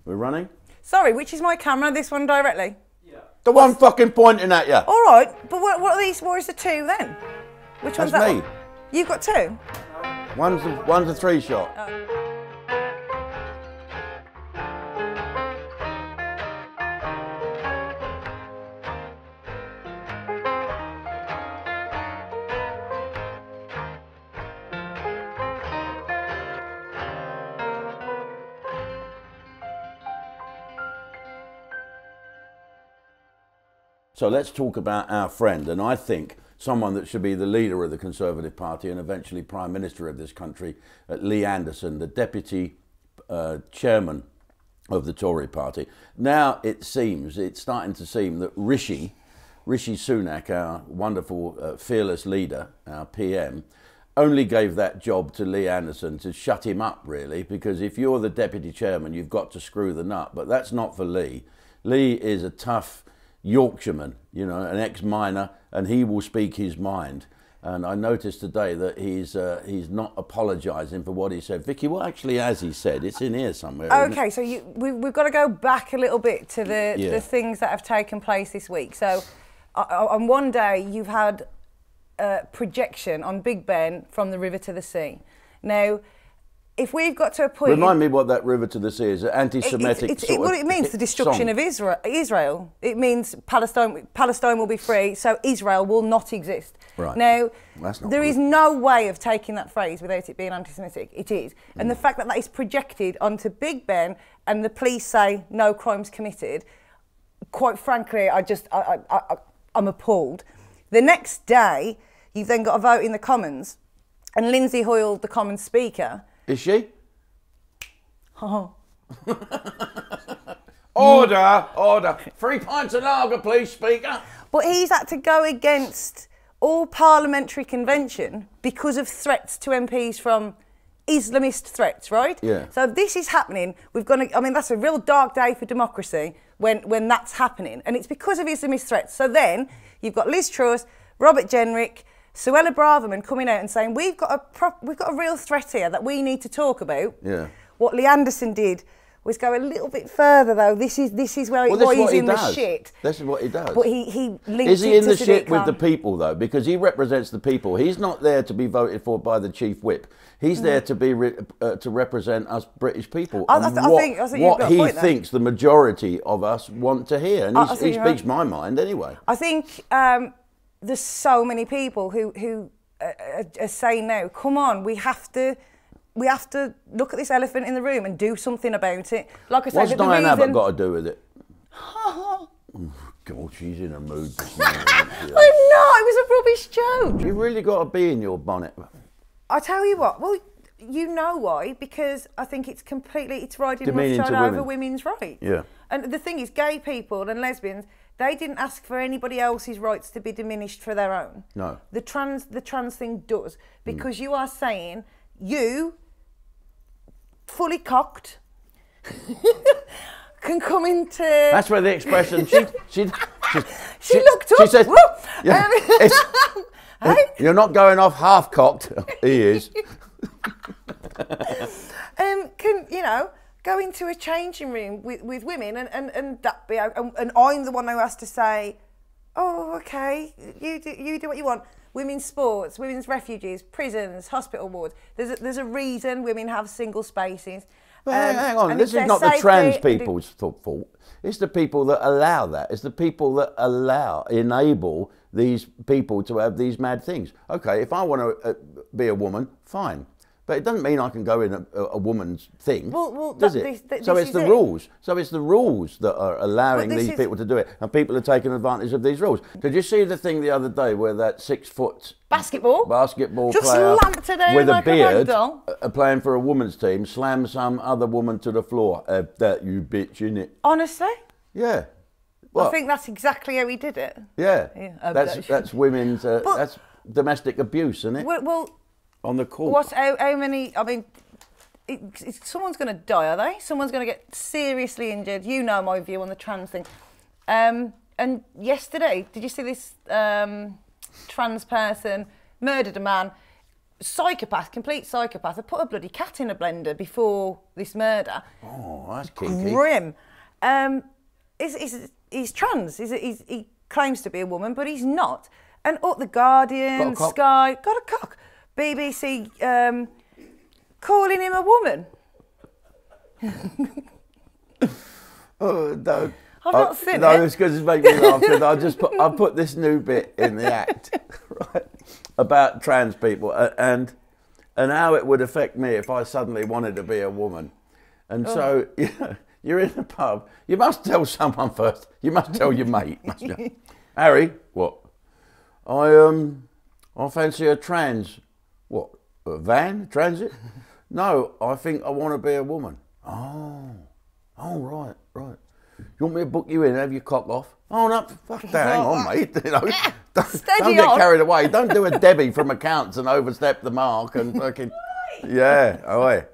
We're running? Sorry, which is my camera? This one directly? Yeah. The one fucking pointing at you. All right, but what are these? What is the two then? Which one's that? That's me. One? You've got two? One's a 3-shot. Oh. So let's talk about our friend, and I think someone that should be the leader of the Conservative Party and eventually Prime Minister of this country, Lee Anderson, the Deputy Chairman of the Tory Party. Now it's starting to seem that Rishi Sunak, our wonderful fearless leader, our PM, only gave that job to Lee Anderson to shut him up, really, because if you're the Deputy Chairman, you've got to screw the nut, but that's not for Lee. Lee is a tough Yorkshireman, you know, an ex-miner, and he will speak his mind. And I noticed today that he's not apologising for what he said. Vicky, what actually has he said? It's in here somewhere. Okay, so we've got to go back a little bit to the things that have taken place this week. So on one day, you've had a projection on Big Ben from the river to the sea. Now, if we've got to a point... Remind me what that river to the sea is, an anti-Semitic Well, it means the destruction of Israel. It means Palestine will be free, so Israel will not exist. Right. Now, there is no way of taking that phrase without it being anti-Semitic. It is. And the fact that that is projected onto Big Ben and the police say no crimes committed, quite frankly, I'm appalled. The next day, you've then got a vote in the Commons, and Lindsay Hoyle, the Commons Speaker... Is she? Oh. Order! 3 pints of lager, please, Speaker. But he's had to go against all parliamentary convention because of threats to MPs from Islamist threats, right? Yeah. So if this is happening, I mean, that's a real dark day for democracy when that's happening. And it's because of Islamist threats. So then you've got Liz Truss, Robert Jenrick, Suella Braverman coming out and saying we've got a real threat here that we need to talk about. Yeah. What Lee Anderson did was go a little bit further, though. This is where he's in the shit. This is what he does. But he linked Is he in the shit Sadiq with Khan. the people, though? Because he represents the people. He's not there to be voted for by the chief whip. He's there to be to represent us British people. I think what he thinks the majority of us want to hear, and he speaks my mind anyway. I think. There's so many people who are saying now, come on, we have to look at this elephant in the room and do something about it. Like I said, what's Diane Abbott got to do with it? Oh, God, she's in a mood this morning. I'm not, it was a rubbish joke. You really got to be in your bonnet. I tell you what, well, you know why, because I think it's riding roughshod over women's rights. Yeah. And the thing is, gay people and lesbians, they didn't ask for anybody else's rights to be diminished for their own. No. The trans thing does, because you are saying you, fully cocked, can come into... That's where the expression, she looked up. She says, yeah, hey? You're not going off half cocked. He is. Can, you know, go into a changing room with women and that be and I'm the one who has to say, oh, okay, you do what you want. Women's sports, women's refuges, prisons, hospital wards. There's a reason women have single spaces. But hang on, this is not the trans people's fault. It's the people that allow that. It's the people that enable these people to have these mad things. Okay, if I want to be a woman, fine. But it doesn't mean I can go in a woman's thing, does it? So it's the rules. So it's the rules that are allowing these people to do it, and people are taking advantage of these rules. Did you see the thing the other day where that 6-foot basketball player with a beard playing for a woman's team slammed some other woman to the floor? That you bitch, innit? Honestly? Yeah. Well, I think that's exactly how he did it. Yeah. That's women's. That's domestic abuse, isn't it? Well. On the court. How many? I mean, someone's going to die, are they? Someone's going to get seriously injured. You know my view on the trans thing. And yesterday, did you see this trans person murdered a man psychopath, complete psychopath, had put a bloody cat in a blender before this murder. Oh, that's kinky. Grim. He's trans. He claims to be a woman, but he's not. And The Guardian, Sky, got a cock. BBC calling him a woman. Oh, no. I've not seen it. No, it's because it's making me laugh. I put this new bit in the act, right, about trans people and how it would affect me if I suddenly wanted to be a woman. And so you're in the pub. You must tell someone first. You must tell your mate. Must you? Harry, what? I fancy a trans. What? A van? Transit? No, I think I want to be a woman. Oh, right. You want me to book you in, have your cock off? Oh, no, fuck that, hang on, mate. You know, don't get carried away. Don't do a Debbie from accounts and overstep the mark and fucking... Yeah.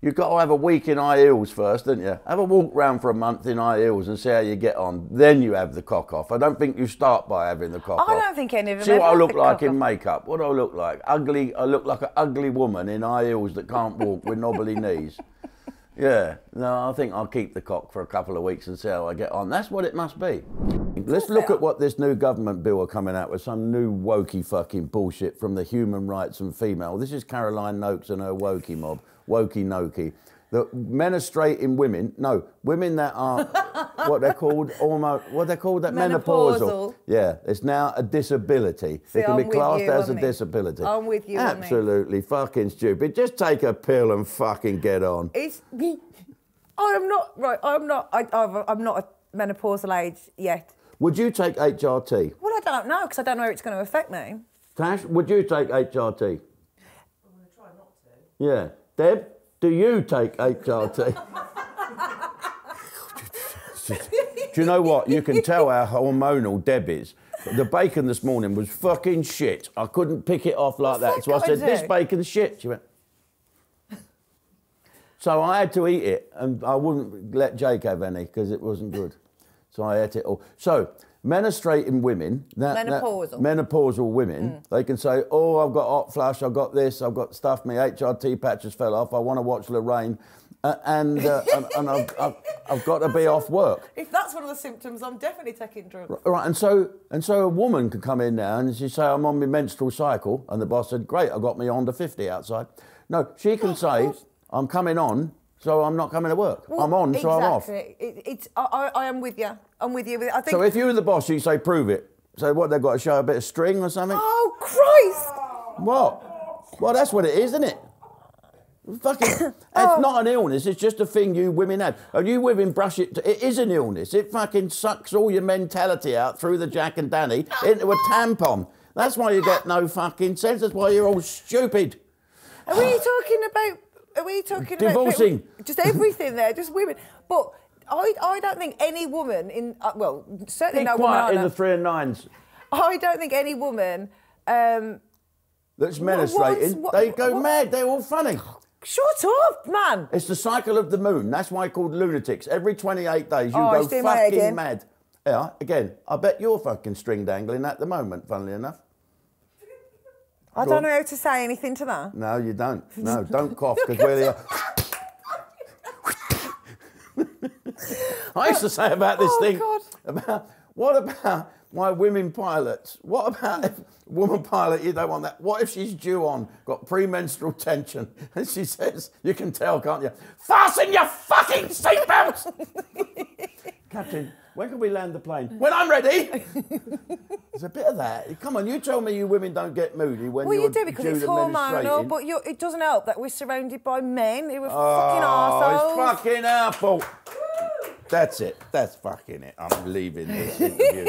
You've got to have a week in high heels first, don't you? Have a walk round for a month in high heels and see how you get on. Then you have the cock off. I don't think you start by having the cock off. I don't think any of them See what I look like in off. makeup. What do I look like? Ugly. I look like an ugly woman in high heels that can't walk with knobbly knees. Yeah, no, I think I'll keep the cock for a couple of weeks and see how I get on. That's what it must be. Let's look at what this new government bill are coming out with, some new wokey fucking bullshit from the human rights and female. This is Caroline Noakes and her wokey mob, wokey noki. The menstruating women, women that are, what they're called, menopausal. Yeah, it's now a disability. See, it can be classed as a disability. I'm with you. Absolutely fucking stupid. Just take a pill and fucking get on. I'm not a menopausal age yet. Would you take HRT? Well, I don't know, because I don't know how it's going to affect me. Tash, would you take HRT? I'm going to try not to. Yeah. Deb, do you take HRT? Do you know what? You can tell how hormonal Deb is. The bacon this morning was fucking shit. I couldn't pick it off like that. So I said, this bacon's shit. She went... So I had to eat it, and I wouldn't let Jake have any because it wasn't good. So I ate it all. So menstruating women, menopausal women, they can say, oh, I've got hot flush, I've got this, I've got stuff, my HRT patches fell off, I want to watch Lorraine, and I've got to be off work. If that's one of the symptoms, I'm definitely taking drugs. Right, and so a woman could come in now and she say, I'm on my menstrual cycle, and the boss said, great, I got me Honda 50 outside. No, she can say, I'm coming on, so I'm not coming to work. Well, I'm on, so I'm off. I am with you. I'm with you. I think. So if you were the boss, you say, prove it. So what, they've got to show a bit of string or something? Oh, Christ! What? Well, that's what it is, isn't it? Fucking, it's not an illness, it's just a thing you women have. And you women brush it, it is an illness. It fucking sucks all your mentality out through the Jack and Danny into a tampon. That's why you get no fucking sense. That's why you're all stupid. Are we talking about... Are we talking divorcing? About just everything there, just women? But I don't think any woman in well, certainly no woman in the 3 and 9s. I don't think any woman that's menstruating. They go mad. They're all funny. Shut up, man. It's the cycle of the moon. That's why called lunatics. Every 28 days you go fucking mad. Yeah, again. I bet you're fucking string dangling at the moment. Funnily enough. I don't know how to say anything to that. No, you don't. No, don't cough, because we're the... I used to say about this thing, what about my women pilots? What about if a woman pilot, you don't want that? What if she's due on, got premenstrual tension, and she says, you can tell, can't you? Fasten your fucking seatbelts! Captain, when can we land the plane? When I'm ready! There's a bit of that. Come on, you tell me you women don't get moody when you're you do, because it's hormonal, but it doesn't help that we're surrounded by men who are fucking arseholes. It's fucking our fault. That's it. That's fucking it. I'm leaving this interview.